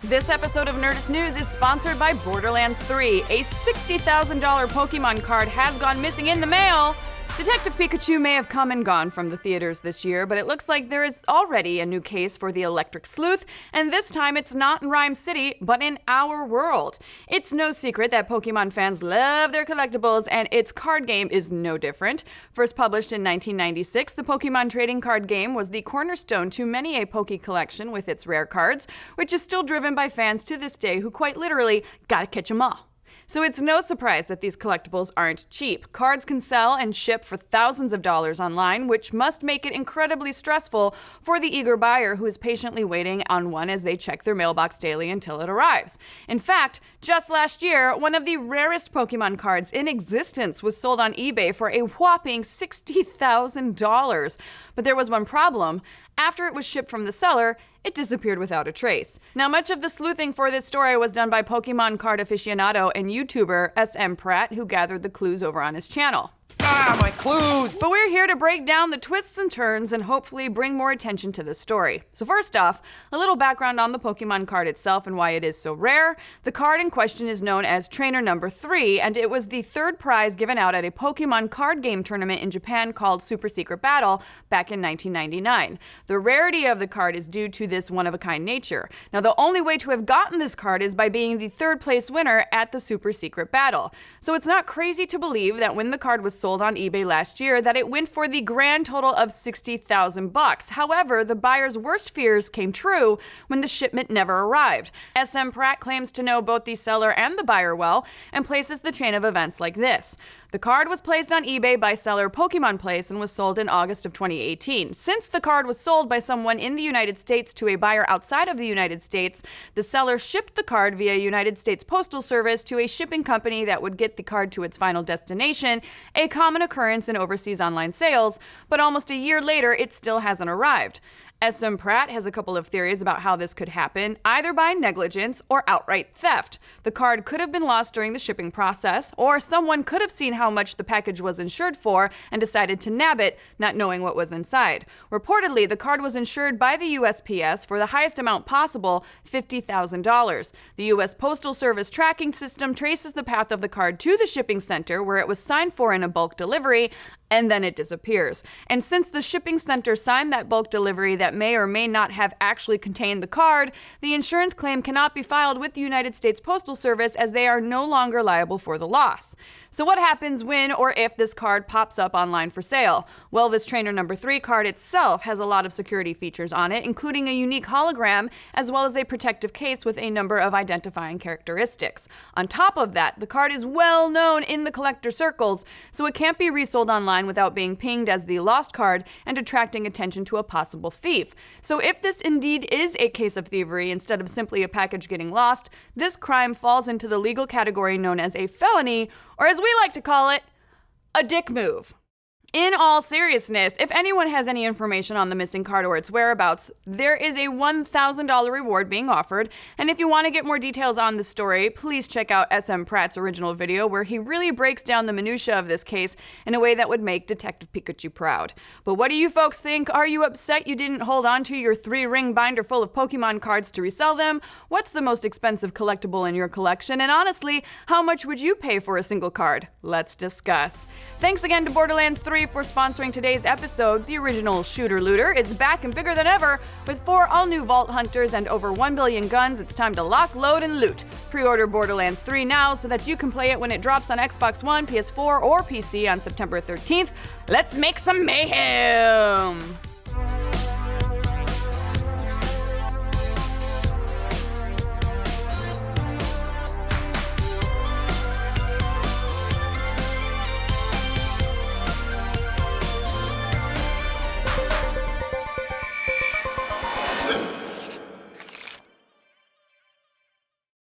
This episode of Nerdist News is sponsored by Borderlands 3. A $60,000 Pokemon card has gone missing in the mail. Detective Pikachu may have come and gone from the theaters this year, but it looks like there is already a new case for the Electric Sleuth, and this time it's not in Rhyme City, but in our world. It's no secret that Pokemon fans love their collectibles, and its card game is no different. First published in 1996, the Pokemon trading card game was the cornerstone to many a Poke collection with its rare cards, which is still driven by fans to this day who quite literally gotta catch 'em all. So it's no surprise that these collectibles aren't cheap. Cards can sell and ship for thousands of dollars online, which must make it incredibly stressful for the eager buyer who is patiently waiting on one as they check their mailbox daily until it arrives. In fact, just last year, one of the rarest Pokemon cards in existence was sold on eBay for a whopping $60,000. But there was one problem. After it was shipped from the seller, it disappeared without a trace. Now, much of the sleuthing for this story was done by Pokemon card aficionado and YouTuber SM Pratt, who gathered the clues over on his channel. My clues! But we're here to break down the twists and turns and hopefully bring more attention to the story. So first off, a little background on the Pokemon card itself and why it is so rare. The card in question is known as Trainer Number 3, and it was the third prize given out at a Pokemon card game tournament in Japan called Super Secret Battle back in 1999. The rarity of the card is due to this one-of-a-kind nature. Now, the only way to have gotten this card is by being the third place winner at the Super Secret Battle. So it's not crazy to believe that when the card was sold on eBay last year that it went for the grand total of $60,000. However, the buyer's worst fears came true when the shipment never arrived. SM Pratt claims to know both the seller and the buyer well and places the chain of events like this. The card was placed on eBay by seller Pokemon Place and was sold in August of 2018. Since the card was sold by someone in the United States to a buyer outside of the United States, the seller shipped the card via United States Postal Service to a shipping company that would get the card to its final destination, a common occurrence in overseas online sales, but almost a year later, it still hasn't arrived. SM Pratt has a couple of theories about how this could happen, either by negligence or outright theft. The card could have been lost during the shipping process, or someone could have seen how much the package was insured for and decided to nab it, not knowing what was inside. Reportedly, the card was insured by the USPS for the highest amount possible, $50,000. The US Postal Service tracking system traces the path of the card to the shipping center where it was signed for in a bulk delivery, and then it disappears. And since the shipping center signed that bulk delivery that may or may not have actually contained the card, the insurance claim cannot be filed with the United States Postal Service as they are no longer liable for the loss. So what happens when or if this card pops up online for sale? Well, this Trainer Number 3 card itself has a lot of security features on it, including a unique hologram, as well as a protective case with a number of identifying characteristics. On top of that, the card is well known in the collector circles, so it can't be resold online without being pinged as the lost card and attracting attention to a possible thief. So if this indeed is a case of thievery instead of simply a package getting lost, this crime falls into the legal category known as a felony, or as we like to call it, a dick move. In all seriousness, if anyone has any information on the missing card or its whereabouts, there is a $1,000 reward being offered. And if you want to get more details on the story, please check out SM Pratt's original video where he really breaks down the minutia of this case in a way that would make Detective Pikachu proud. But what do you folks think? Are you upset you didn't hold on to your 3-ring binder full of Pokemon cards to resell them? What's the most expensive collectible in your collection? And honestly, how much would you pay for a single card? Let's discuss. Thanks again to Borderlands 3 for sponsoring today's episode. The original Shooter Looter is back and bigger than ever. With 4 all-new Vault Hunters and over 1 billion guns, it's time to lock, load, and loot. Pre-order Borderlands 3 now so that you can play it when it drops on Xbox One, PS4, or PC on September 13th. Let's make some mayhem!